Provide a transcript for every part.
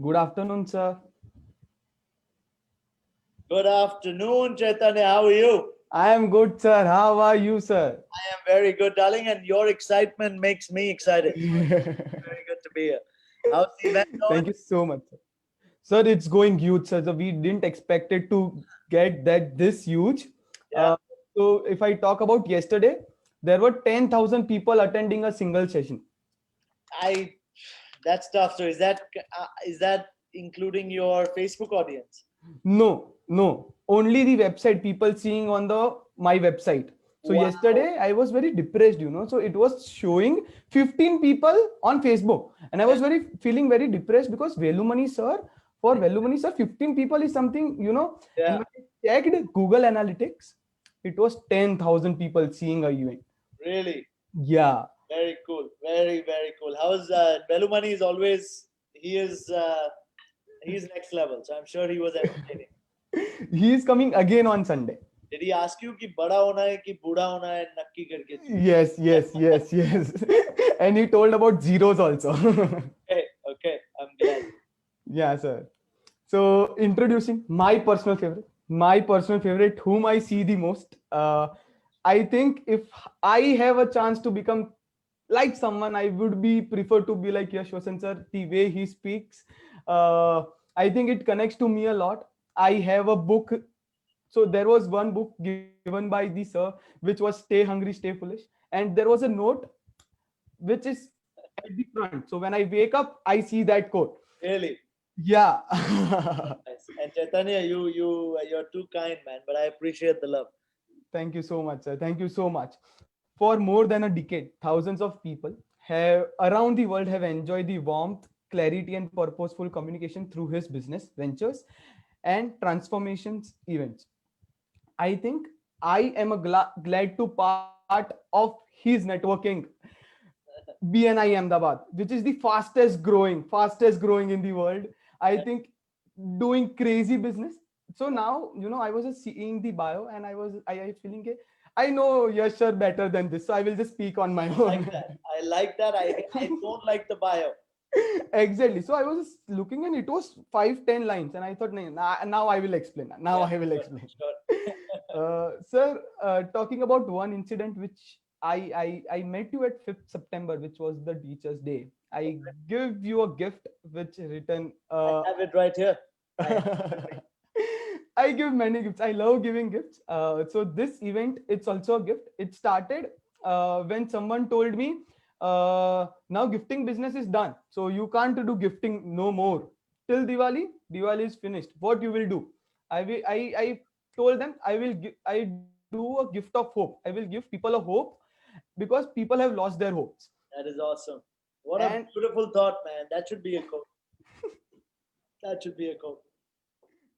Good afternoon, sir. Good afternoon, Chaitanya. How are you? I am good, sir. How are you, sir? I am very good, darling, and your excitement makes me excited. So it's very good to be here. How's the event going? Thank you so much, sir. Sir, it's going huge, sir. So we didn't expect it to get that this huge. Yeah, Uh, so if I talk about yesterday, there were 10,000 people attending a single session. I. That's tough. So is that including your Facebook audience? No, no, only the website people seeing on the my website. So Wow. yesterday I was very depressed. So it was showing 15 people on Facebook, and I Yeah, was very feeling very depressed because Velumani sir, for Velumani sir, 15 people is something. And yeah. when I checked Google Analytics, it was 10,000 people seeing a event. Really, Yeah, very cool. Very, very cool. How's Belumani is always he's next level. So I'm sure he was entertaining. he is coming again on Sunday. Did he ask you कि बड़ा होना है कि बूढ़ा होना है नक्की करके choose? Yes, yes, yes, yes. And he told about zeros also. Okay, okay. I'm glad. Yeah, sir. So, introducing my personal favorite, whom I see the most. I think if I have a chance to become like someone, I would be prefer to be like Yash Vasant sir. The way he speaks, uh, I think it connects to me a lot. I have a book. So there was one book given by the sir, which was "Stay Hungry, Stay Foolish," and there was a note which is at the front. So when I wake up, I see that quote. Really Yeah. nice. And Chaitanya, you're too kind, man. But I appreciate the love. Thank you so much, sir. Thank you so much. For more than a decade, thousands of people have around the world have enjoyed the warmth, clarity, and purposeful communication through his business ventures and transformations events. I think I am glad to part of his networking BNI Ahmedabad, which is the fastest growing in the world. I think doing crazy business. So now, I was just seeing the bio and I feeling it. I know Yash sir better than this, so I will just speak on my I like own. that. I like that. I don't like the bio. Exactly. So I was just looking and it was 5-10 lines, and I thought, "Nahin, now I will explain. Now Yeah, I will sure, explain." sure. Sir, talking about one incident which I met you at 5th September, which was the Teachers' Day. I give you a gift which written. I have it right here. I have it with me. I give many gifts. I love giving gifts. So this event, it's also a gift. It started when someone told me, now gifting business is done. So you can't do gifting no more till Diwali. Diwali is finished. What you will do? I told them I do a gift of hope. I will give people a hope because people have lost their hopes. That is awesome. What a And beautiful thought, man. That should be a quote. That should be a quote.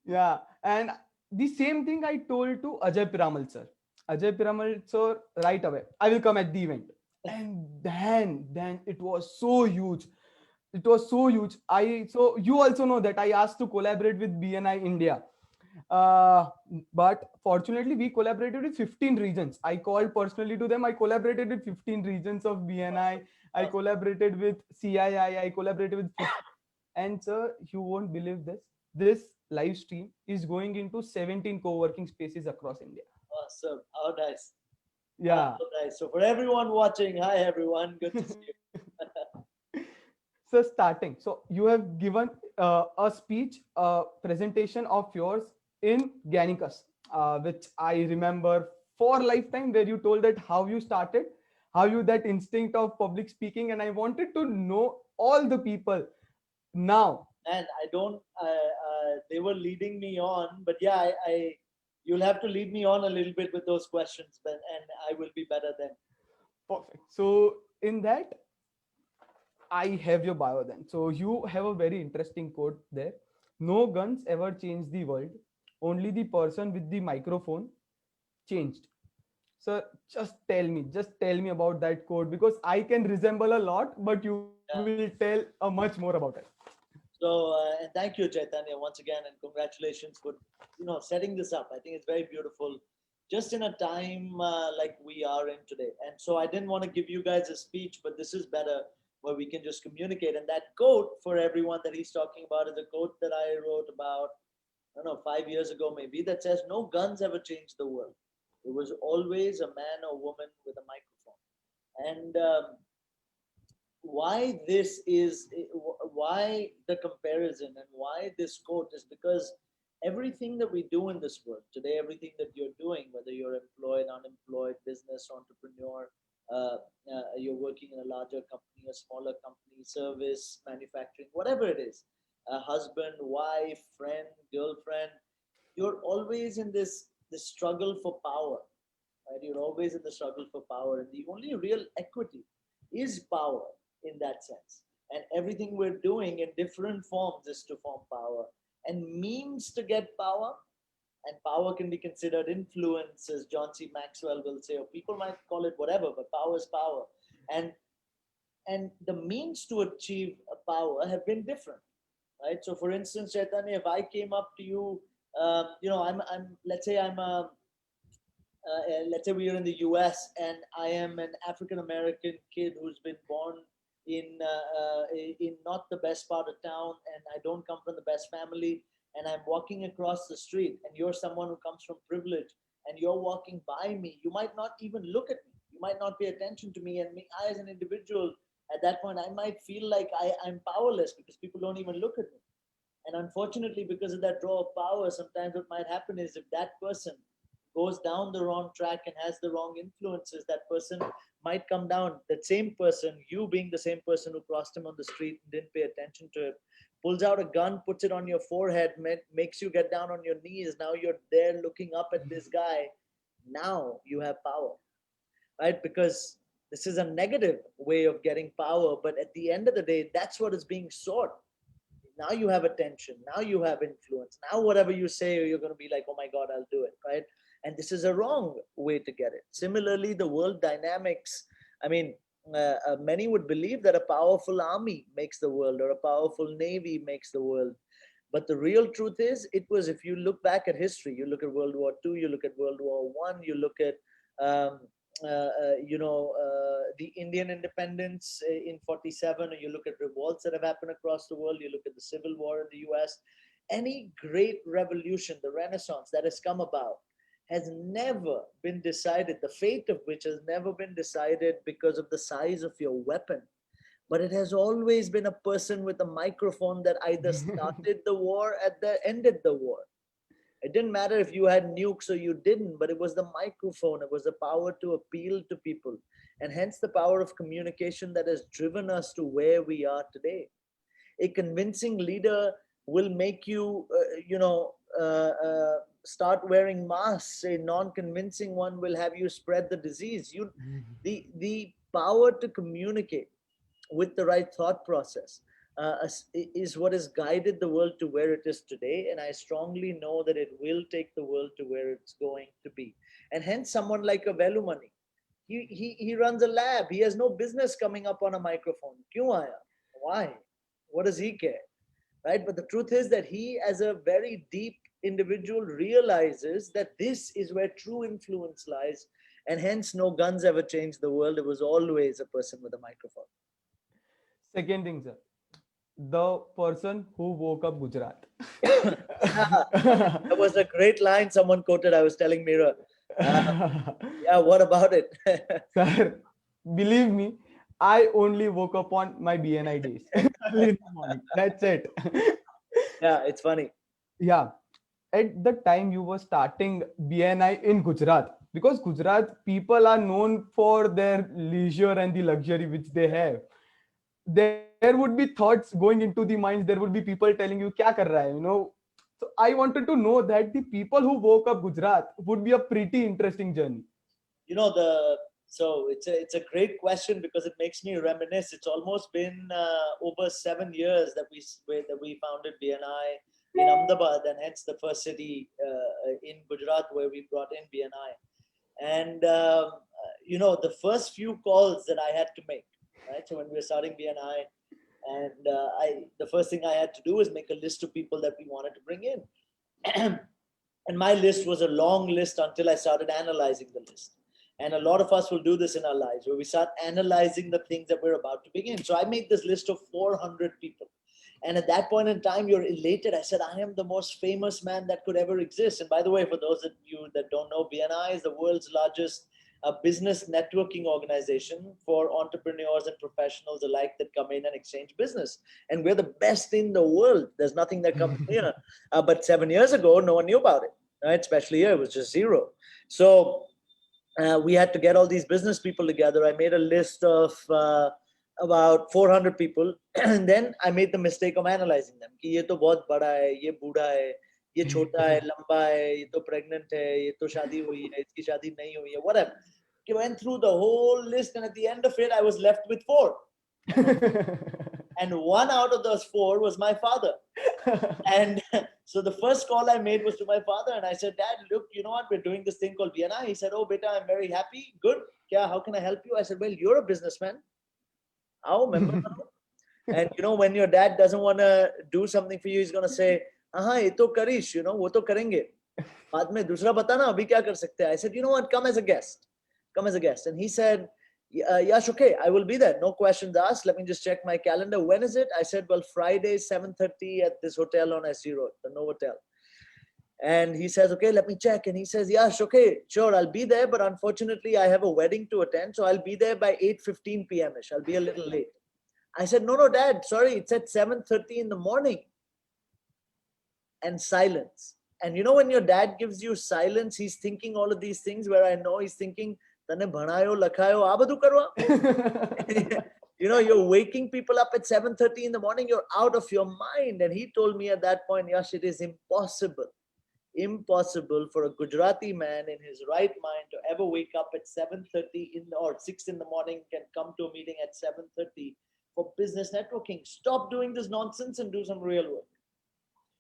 yeah, and the same thing I told to Ajay Piramal sir. Ajay Piramal sir, right away. I will come at the event. And then it was so huge. It was so huge. So you also know that I asked to collaborate with BNI India. Uh, but fortunately, we collaborated with 15 regions. I called personally to them. I collaborated with 15 regions of BNI. Awesome. I Awesome. collaborated with CII. I collaborated with 50. And sir, you won't believe this. This live stream is going into 17 co-working spaces across India. Awesome. How nice. How Yeah. nice. So for everyone watching, hi everyone. Good to see you. So starting. So you have given a speech, presentation of yours in Gannicus, which I remember for lifetime, where you told that how you started, how you that instinct of public speaking, and I wanted to know all the people now. And I don't. They were leading me on, but yeah, you'll have to lead me on a little bit with those questions, but and I will be better then. Perfect. So in that, I have your bio then. So you have a very interesting quote there. No guns ever changed the world. Only the person with the microphone changed. Sir, just tell me about that quote because I can resemble a lot, but you will Yeah. tell much more about it. So and thank you, Chaitanya, once again, and congratulations for setting this up. I think it's very beautiful, just in a time like we are in today. And so I didn't want to give you guys a speech, but this is better where we can just communicate. And that quote for everyone that he's talking about is a quote that I wrote about, I don't know, 5 years ago maybe, that says, "No guns ever changed the world. It was always a man or woman with a microphone." And why this is, why the comparison and why this quote is because everything that we do in this world today, everything that you're doing, whether you're employed, unemployed, business, entrepreneur, you're working in a larger company, a smaller company, service, manufacturing, whatever it is, a husband, wife, friend, girlfriend, you're always in this struggle for power, right? You're always in the struggle for power, and the only real equity is power in that sense. And everything we're doing in different forms is to form power, and means to get power. And power can be considered influence, as John C. Maxwell will say, or people might call it whatever, but power is power. And the means to achieve a power have been different, right? So, for instance, Chaitanya, if I came up to you, let's say let's say we are in the US and I am an African American kid who's been born in not the best part of town, and I don't come from the best family, and I'm walking across the street, and you're someone who comes from privilege, and you're walking by me, you might not even look at me, you might not pay attention to me, and me, I as an individual at that point, I might feel like I'm powerless because people don't even look at me. And unfortunately, because of that draw of power, sometimes what might happen is if that person goes down the wrong track and has the wrong influences, that person might come down. That same person, you being the same person who crossed him on the street and didn't pay attention to him, pulls out a gun, puts it on your forehead, makes you get down on your knees. Now you're there looking up at this guy. Now you have power, right? Because this is a negative way of getting power, but at the end of the day, that's what is being sought. Now you have attention, now you have influence, now whatever you say, you're going to be like, oh my god, I'll do it, right? And this is a wrong way to get it. Similarly, the world dynamics, I mean, many would believe that a powerful army makes the world, or a powerful navy makes the world. But the real truth is, it was, if you look back at history, you look at World War II, you look at World War One, you look at the Indian independence in 47, or you look at revolts that have happened across the world, you look at the Civil War in the US, any great revolution, the Renaissance that has come about, has never been decided, the fate of which has never been decided because of the size of your weapon. But it has always been a person with a microphone that either started the war at the ended the war. It didn't matter if you had nukes or you didn't, but it was the microphone. It was the power to appeal to people. And hence the power of communication that has driven us to where we are today. A convincing leader will make you, start wearing masks. A non-convincing one will have you spread the disease. The power to communicate with the right thought process is what has guided the world to where it is today. And I strongly know that it will take the world to where it's going to be. And hence, someone like a Velumani, he runs a lab. He has no business coming up on a microphone. Kyun aaya? Why? What does he care? Right? But the truth is that he, as a very deep individual, realizes that this is where true influence lies. And hence, no guns ever changed the world. It was always a person with a microphone. Second thing, sir, the person who woke up Gujarat. Yeah, that was a great line someone quoted. I was telling Mira. Yeah, what about it? Sir, believe me, I only woke up on my BNI days early in the morning. That's it. Yeah, it's funny. Yeah. At the time you were starting BNI in Gujarat, because Gujarat people are known for their leisure and the luxury which they have. There would be thoughts going into the minds. There would be people telling you, "Kya kar raha hai?" So I wanted to know that the people who woke up Gujarat would be a pretty interesting journey. You know the so it's a great question because it makes me reminisce. It's almost been over 7 years that we founded BNI in Ahmedabad, and hence the first city in Gujarat where we brought in BNI. And the first few calls that I had to make, right? So when we were starting BNI, and the first thing I had to do was make a list of people that we wanted to bring in. And my list was a long list until I started analyzing the list. And a lot of us will do this in our lives, where we start analyzing the things that we're about to begin. So I made this list of 400 people. And at that point in time, you're elated. I said, I am the most famous man that could ever exist. And by the way, for those of you that don't know, BNI is the world's largest business networking organization for entrepreneurs and professionals alike that come in and exchange business. And we're the best in the world. There's nothing that comes near. But 7 years ago, no one knew about it, right? Especially here, it was just zero. So we had to get all these business people together. I made a list of about 400 people, and then I made the mistake of analyzing them. कि ये तो बहुत बड़ा है, ये बूढ़ा है, ये छोटा है, लंबा है, ये तो pregnant है, ये तो शादी हुई है, इसकी शादी नहीं हुई है, whatever. I went through the whole list, and at the end of it, I was left with 4. And one out of those 4 was my father. And so the first call I made was to my father, and I said, Dad, look, you know what? We're doing this thing called BNI. He said, oh, beta, I'm very happy. Good. Yeah, how can I help you? I said, well, you're a businessman. How, member? And you know, when your dad doesn't want to do something for you, he's going to say, aha, ye to karish, you know, wo to karenge. Baad mein dusra bata na, abhi kya kar sakte hai? I said, you know what? Come as a guest. Come as a guest. And he said, Yash, okay, I will be there. No questions asked. Let me just check my calendar. When is it? I said, well, Friday, 7:30 at this hotel on SC Road, the Novotel. And he says, okay, let me check. And he says, Yash, okay, sure, I'll be there. But unfortunately, I have a wedding to attend. So I'll be there by 8:15 p.m.ish. I'll be a little late. I said, no, Dad, sorry. It's at 7:30 in the morning. And silence. And you know, when your dad gives you silence, he's thinking all of these things where I know he's thinking, तने भणायो लखायो आ बधु करवा. You know, you're waking people up at 7:30 in the morning. You're out of your mind. And he told me at that point, Yash, it is impossible for a Gujarati man in his right mind to ever wake up at 7:30 or 6 in the morning, can come to a meeting at 7:30 for business networking. Stop doing this nonsense and do some real work.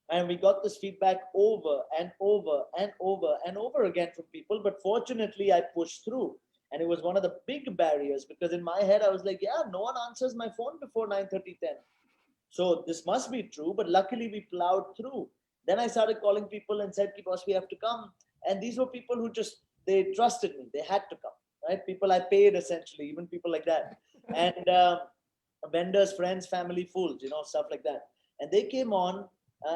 And we got this feedback over and over and over and over again from people. But fortunately, I pushed through. And it was one of the big barriers, because in my head, I was like, yeah, no one answers my phone before 9:30, 10. So this must be true. But luckily, we plowed through. Then I started calling people and said, boss, we have to come. And these were people who just, they trusted me. They had to come, right? People I paid, essentially, even people like that. And vendors, friends, family, fools, you know, stuff like that. And they came on.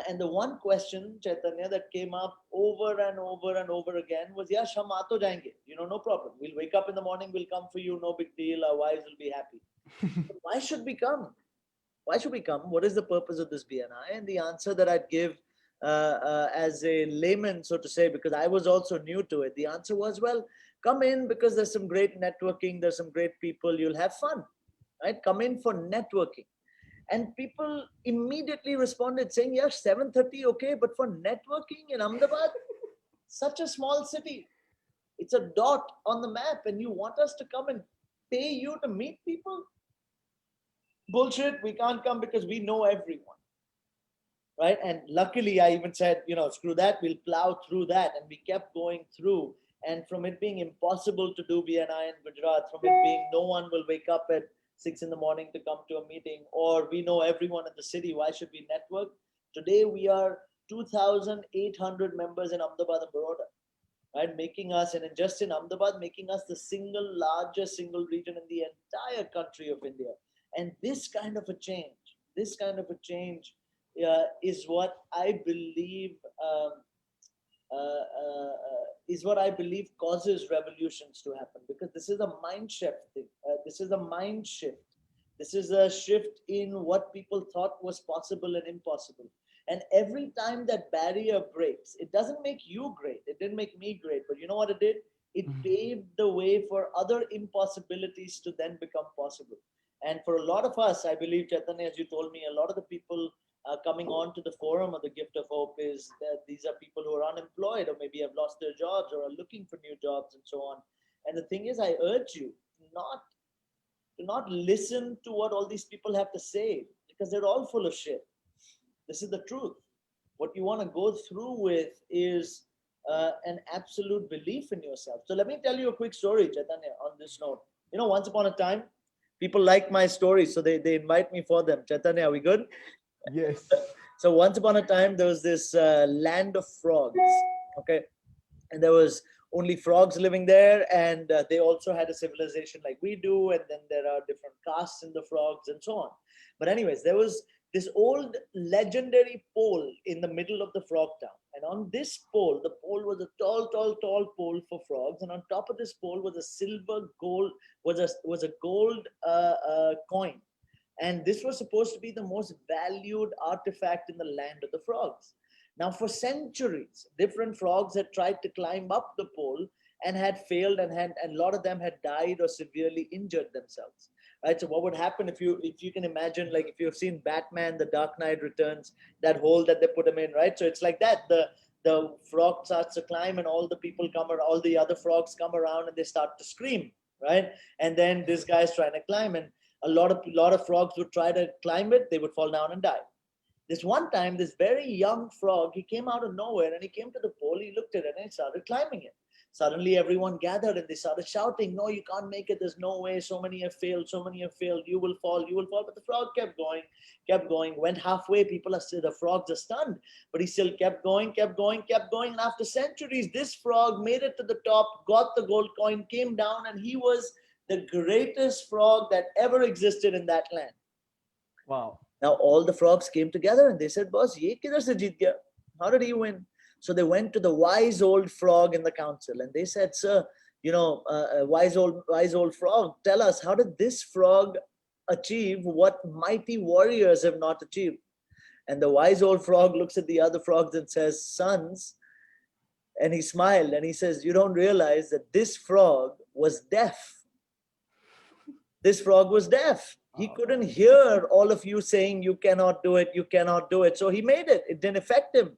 And the one question, Chaitanya, that came up over and over and over again was, Yash, hum aa to jayenge. You know, no problem. We'll wake up in the morning, we'll come for you, no big deal. Our wives will be happy. But why should we come? Why should we come? What is the purpose of this BNI? And the answer that I'd give as a layman, so to say, because I was also new to it, the answer was, well, come in because there's some great networking, there's some great people, you'll have fun, right? Come in for networking. And people immediately responded saying, yes, 7:30, okay, but for networking in Ahmedabad, such a small city, it's a dot on the map, and you want us to come and pay you to meet people? Bullshit, we can't come because we know everyone, right? And luckily, I even said, you know, screw that, we'll plow through that. And we kept going through. And from it being impossible to do BNI in Gujarat, from it being no one will wake up at 6 in the morning to come to a meeting, or we know everyone in the city, why should we network? Today we are 2,800 members in Ahmedabad and Baroda, right? Making us, and just in Ahmedabad, making us the single largest single region in the entire country of India. And this kind of a change is what I believe is what I believe causes revolutions to happen, because this is a mind shift thing. This is a mind shift. This is a shift in what people thought was possible and impossible. And every time that barrier breaks, it doesn't make you great. It didn't make me great. But you know what it did? It paved the way for other impossibilities to then become possible. And for a lot of us, I believe, Chaitanya, as you told me, a lot of the people coming on to the forum of the Gift of Hope is that these are people who are unemployed, or maybe have lost their jobs, or are looking for new jobs, and so on. And the thing is, I urge you to not listen to what all these people have to say, because they're all full of shit. This is the truth. What you want to go through with is an absolute belief in yourself. So let me tell you a quick story, Chaitanya, on this note. You know, once upon a time, people like my stories, so they invite me for them. Chaitanya, are we good? Yes. So once upon a time, there was this land of frogs, okay? And there was only frogs living there, and they also had a civilization like we do, and then there are different castes in the frogs and so on. But anyways, there was this old legendary pole in the middle of the frog town, and on this pole, the pole was a tall pole for frogs, and on top of this pole was a silver gold, was a gold coin, and this was supposed to be the most valued artifact in the land of the frogs. Now, for centuries, different frogs had tried to climb up the pole and had failed, and a lot of them had died or severely injured themselves. Right. So, what would happen if you can imagine, like if you've seen Batman, The Dark Knight Returns, that hole that they put him in, right? So it's like that. The frog starts to climb, and all the people come, or all the other frogs come around, and they start to scream, right? And then this guy's trying to climb, and a lot of frogs would try to climb it. They would fall down and die. This one time, this very young frog, he came out of nowhere and he came to the pole, he looked at it and he started climbing it. Suddenly, everyone gathered and they started shouting, "No, you can't make it. There's no way. So many have failed. So many have failed. You will fall. You will fall." But the frog kept going, went halfway. People are still, the frogs are stunned, but he still kept going, kept going, kept going. And after centuries, this frog made it to the top, got the gold coin, came down, and he was the greatest frog that ever existed in that land. Wow. Now all the frogs came together and they said, "Boss, ye kidhar se jeet gaya? How did he win?" So they went to the wise old frog in the council and they said, "Sir, wise old frog, tell us, how did this frog achieve what mighty warriors have not achieved?" And the wise old frog looks at the other frogs and says, "Sons," and he smiled and he says, "You don't realize that this frog was deaf. This frog was deaf. He couldn't hear all of you saying, 'You cannot do it, you cannot do it.' So he made it. It didn't affect him.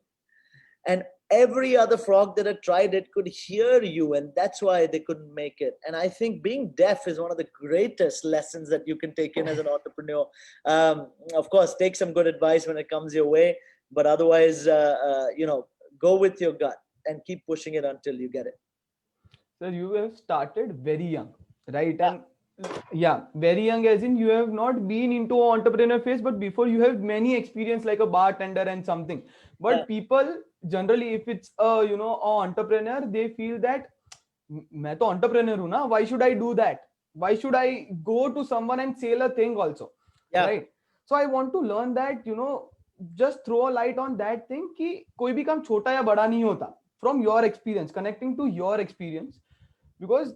And every other frog that had tried it could hear you, and that's why they couldn't make it. And I think being deaf is one of the greatest lessons that you can take in as an entrepreneur. Of course, take some good advice when it comes your way, but otherwise, go with your gut and keep pushing it until you get it. So you have started very young, right? Yeah, And yeah, very young as in you have not been into entrepreneur phase, but before you have many experience like a bartender and something. yeah, But people generally, if it's a entrepreneur, they feel that मैं तो entrepreneur हूँ ना, why should I do that? Why should I go to someone and sell a thing also, yeah, right? So I want to learn that, just throw a light on that thing कि कोई भी काम छोटा या बड़ा नहीं होता, from your experience, connecting to your experience, because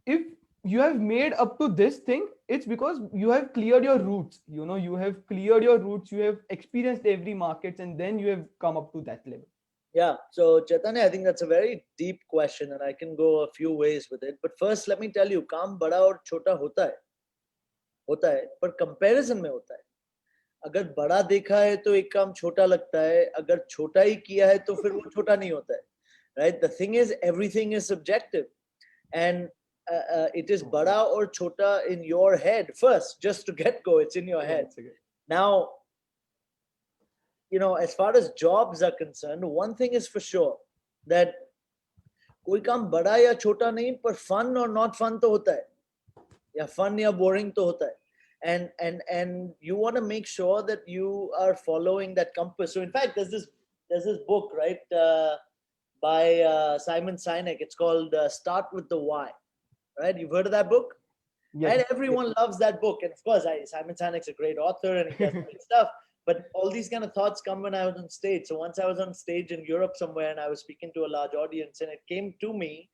if you have made up to this thing, it's because you have cleared your roots, you have cleared your roots, you have experienced every markets, and then you have come up to that level. yeah. So Chaitanya, I think that's a very deep question, and I can go a few ways with it. But first, let me tell you, काम बड़ा और छोटा होता है, पर comparison में होता है. अगर बड़ा देखा है तो एक काम छोटा लगता है, अगर छोटा ही किया है तो फिर वो छोटा नहीं होता है. Right? The thing is, everything is subjective, and it is bada or chota in your head first. Just to get go, it's in your head. Now, as far as jobs are concerned, one thing is for sure, that कोई काम बड़ा या छोटा नहीं, पर fun or not fun तो होता है, या fun या boring तो होता है. And you want to make sure that you are following that compass. So in fact, there's this book, right, by Simon Sinek. It's called Start with the Why. Right? You've heard of that book? Yes. And everyone loves that book. And of course, Simon Sinek's a great author and he does great stuff. But all these kind of thoughts come when I was on stage. So once I was on stage in Europe somewhere and I was speaking to a large audience, and it came to me.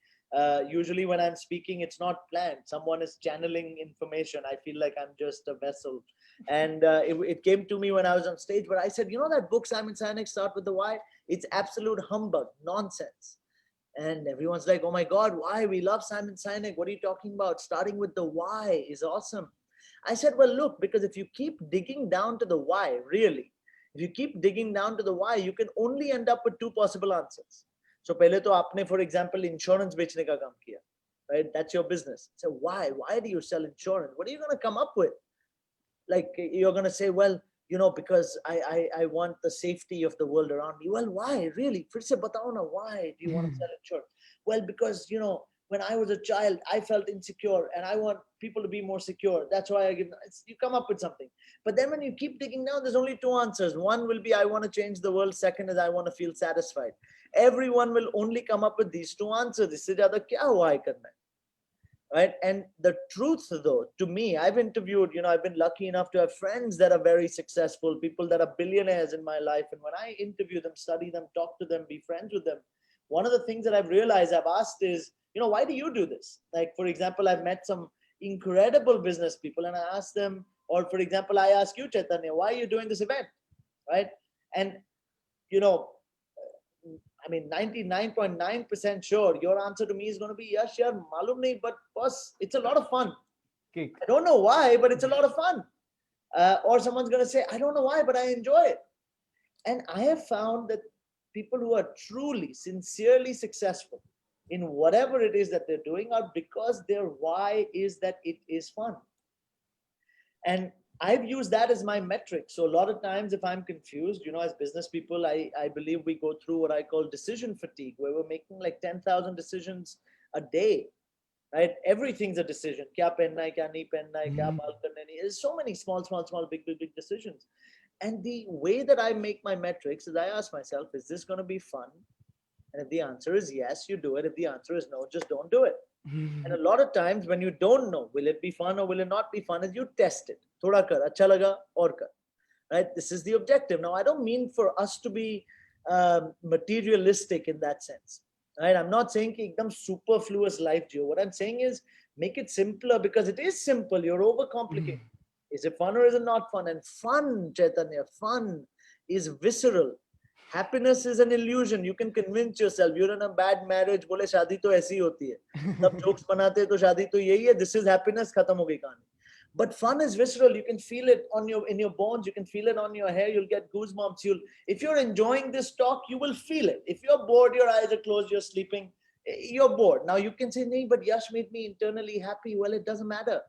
Usually when I'm speaking, it's not planned. Someone is channeling information. I feel like I'm just a vessel. And it came to me when I was on stage. But I said, that book, Simon Sinek, Start with the Why? It's absolute humbug, nonsense. And everyone's like, "Oh my God, why? We love Simon Sinek. What are you talking about? Starting with the why is awesome." I said, well, look, because if you keep digging down to the why, really, if you keep digging down to the why, you can only end up with two possible answers. So, pehle to aapne, for example, insurance bechne ka kaam kiya, right? That's your business. So, why? Why do you sell insurance? What are you going to come up with? Like, you're going to say, well, because I want the safety of the world around me. Well, why? Really? Fir se batao na, why do you want to sell insurance? Well, because, when I was a child, I felt insecure and I want people to be more secure. That's why you come up with something. But then when you keep digging down, there's only two answers. One will be, I want to change the world. Second is, I want to feel satisfied. everyone will only come up with these two answers. इससे ज़्यादा क्या हुआ है करना है? Right? And the truth, though, to me, I've interviewed, I've been lucky enough to have friends that are very successful, people that are billionaires in my life. And when I interview them, study them, talk to them, be friends with them, one of the things that I've realized, I've asked is, why do you do this? Like, for example, I've met some incredible business people and I ask them, or for example, I ask you, Chaitanya, why are you doing this event? Right? And, you know, I mean, 99.9% sure your answer to me is going to be, yes, yaar, malum nahi, but boss, it's a lot of fun. Kick. I don't know why, but it's a lot of fun. Or someone's going to say, I don't know why, but I enjoy it. And I have found that people who are truly, sincerely successful in whatever it is that they're doing are because their why is that it is fun. And I've used that as my metric. So a lot of times if I'm confused, as business people, I believe we go through what I call decision fatigue, where we're making like 10,000 decisions a day, right? Everything's a decision. Kya penna hai, kya nahi penna hai, kya baal karna hai. There's so many small, big decisions. And the way that I make my metrics is I ask myself, is this going to be fun? And if the answer is yes, you do it. If the answer is no, just don't do it. And a lot of times when you don't know, will it be fun or will it not be fun, is you test it. Thoda kar, acha laga, aur kar. Right? This is the objective. Now, I don't mean for us to be materialistic in that sense. Right? I'm not saying ki ekdam superfluous life jiyo. What I'm saying is make it simpler because it is simple. You're overcomplicating. Is it fun or is it not fun? And fun, Chaitanya, fun is visceral. Happiness is an illusion. You can convince yourself. You're in a bad marriage. बोले शादी तो ऐसी होती है. सब jokes बनाते हैं तो शादी तो यही है. This is happiness. खत्म हो गई कहानी. But fun is visceral. You can feel it in your bones. You can feel it on your hair. You'll get goosebumps. If you're enjoying this talk, you will feel it. If you're bored, your eyes are closed, you're sleeping, you're bored. Now you can say, "Nee, but Yash made me internally happy." Well, it doesn't matter.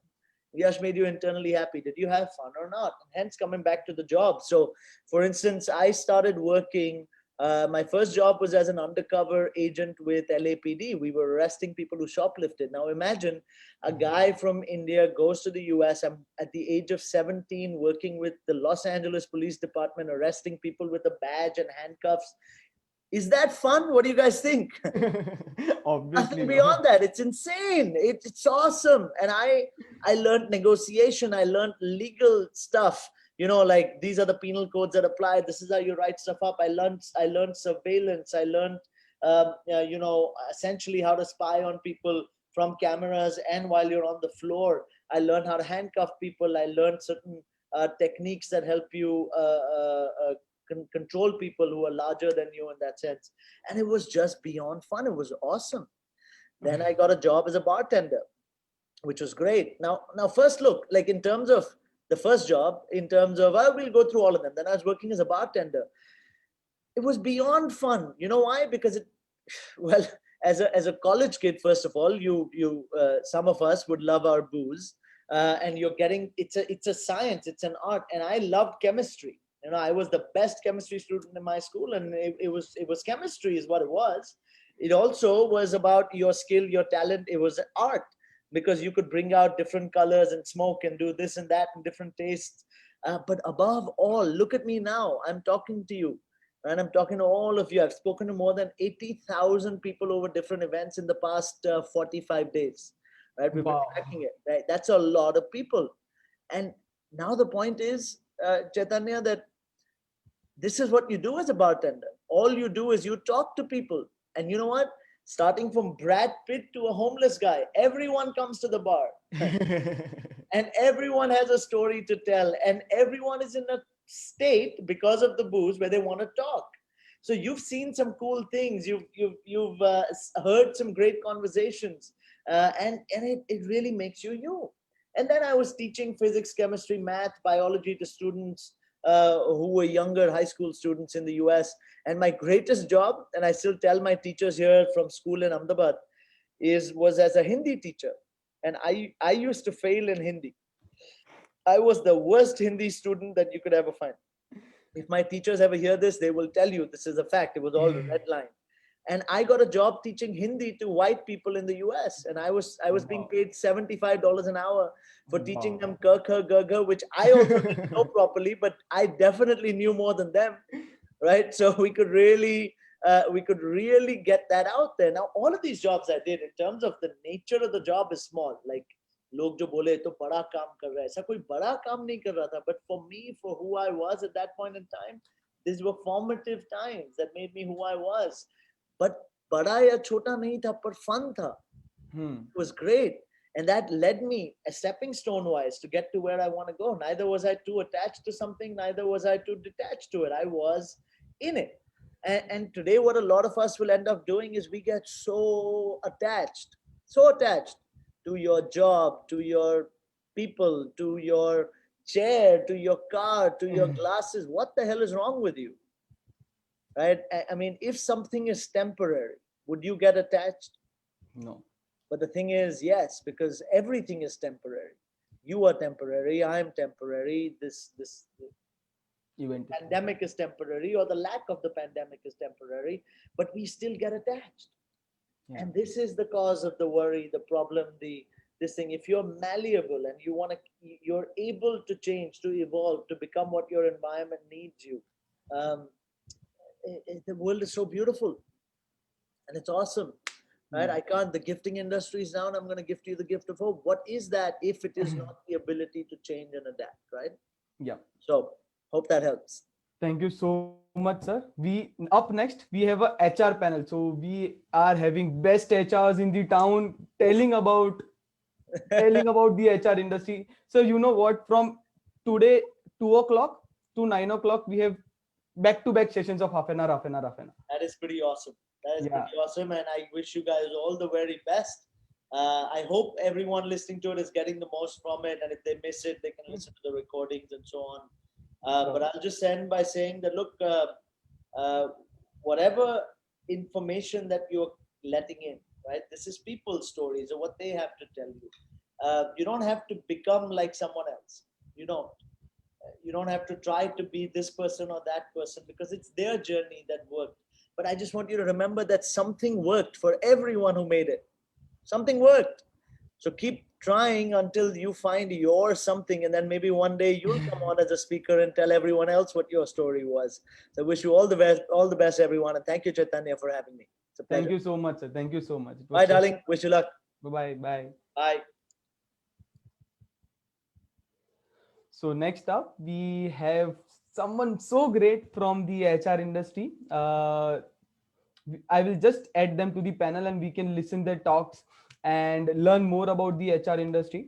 Yash made you internally happy. Did you have fun or not? And hence, coming back to the job. So, for instance, I started working. My first job was as an undercover agent with LAPD. We were arresting people who shoplifted. Now, imagine a guy from India goes to the US. I'm at the age of 17 working with the Los Angeles Police Department, arresting people with a badge and handcuffs. Is that fun? What do you guys think? Obviously Nothing no. beyond that. It's insane. It's awesome. And I learned negotiation. I learned legal stuff. Like these are the penal codes that apply. This is how you write stuff up. I learned surveillance. I learned, essentially how to spy on people from cameras and while you're on the floor. I learned how to handcuff people. I learned certain techniques that help you control people who are larger than you in that sense. And it was just beyond fun. It was awesome. Then I got a job as a bartender, which was great. Now first look, like in terms of the first job, in terms of, we'll go through all of them. Then I was working as a bartender. It was beyond fun. You know why? Because well, as a college kid, first of all, some of us would love our booze. And you're getting, it's a science, it's an art. And I loved chemistry. I was the best chemistry student in my school, and it was chemistry is what it was. It also was about your skill, your talent. It was art because you could bring out different colors and smoke and do this and that and different tastes. But above all, look at me now. I'm talking to you and I'm talking to all of you. I've spoken to more than 80,000 people over different events in the past 45 days. Right? We've been tracking it. Right? That's a lot of people. And now the point is, Chaitanya, that this is what you do as a bartender. All you do is you talk to people. And you know what? Starting from Brad Pitt to a homeless guy, everyone comes to the bar. And everyone has a story to tell. And everyone is in a state because of the booze where they want to talk. So you've seen some cool things. You've heard some great conversations. And it really makes you. And then I was teaching physics, chemistry, math, biology to students who were younger high school students in the US. And my greatest job, and I still tell my teachers here from school in Ahmedabad, was as a Hindi teacher. And I used to fail in Hindi. I was the worst Hindi student that you could ever find. If my teachers ever hear this, they will tell you this is a fact. It was all red line. And I got a job teaching Hindi to white people in the US. And I was being paid $75 an hour for teaching them Gurkha, which I also didn't know properly, but I definitely knew more than them. Right? So we could really we could really get that out there. Now, all of these jobs I did, in terms of the nature of the job, is small. Like, लोग जो बोले तो बड़ा काम कर रहा है, ऐसा कोई बड़ा काम नहीं कर रहा था. But for me, for who I was at that point in time, these were formative times that made me who I was. But बड़ा या छोटा नहीं था, पर fun था. It was great. And that led me, a stepping stone wise, to get to where I want to go. Neither was I too attached to something, neither was I too detached to it. I was in it. And today, what a lot of us will end up doing is we get so attached to your job, to your people, to your chair, to your car, to your glasses. What the hell is wrong with you? Right? I mean, if something is temporary, would you get attached? No. But the thing is, yes, because everything is temporary. You are temporary. I am temporary. This Event. pandemic is temporary, or the lack of the pandemic is temporary. But we still get attached, and this is the cause of the worry, the problem, this thing. If you're malleable and you're able to change, to evolve, to become what your environment needs you. The world is so beautiful, and it's awesome. Right? I can't. The gifting industry is down. I'm going to gift you the gift of hope. What is that if it is not the ability to change and adapt? Right? Yeah. So hope that helps. Thank you so much, sir. Up next we have a HR panel. So we are having best HRs in the town telling about the HR industry. So you know what? From today 2 o'clock to 9 o'clock, we have back-to-back sessions of half an hour, half an hour, half an hour. That is pretty awesome. That is Yeah. pretty awesome, and I wish you guys all the very best. I hope everyone listening to it is getting the most from it, and if they miss it, they can listen to the recordings and so on. But I'll just end by saying that, look, uh, whatever information that you're letting in, right? This is people's stories or what they have to tell you. You don't have to become like someone else. You don't. You don't have to try to be this person or that person, because it's their journey that worked. But I just want you to remember that something worked for everyone who made it. Something worked. So keep trying until you find your something, and then maybe one day you'll come on as a speaker and tell everyone else what your story was. So I wish you all the best, everyone, and thank you, Chaitanya, for having me. It's a pleasure. Thank you so much, sir. Thank you so much. Bye, darling. Wish you luck. Bye bye. Bye. So next up, we have someone so great from the HR industry. I will just add them to the panel, and we can listen their talks and learn more about the HR industry.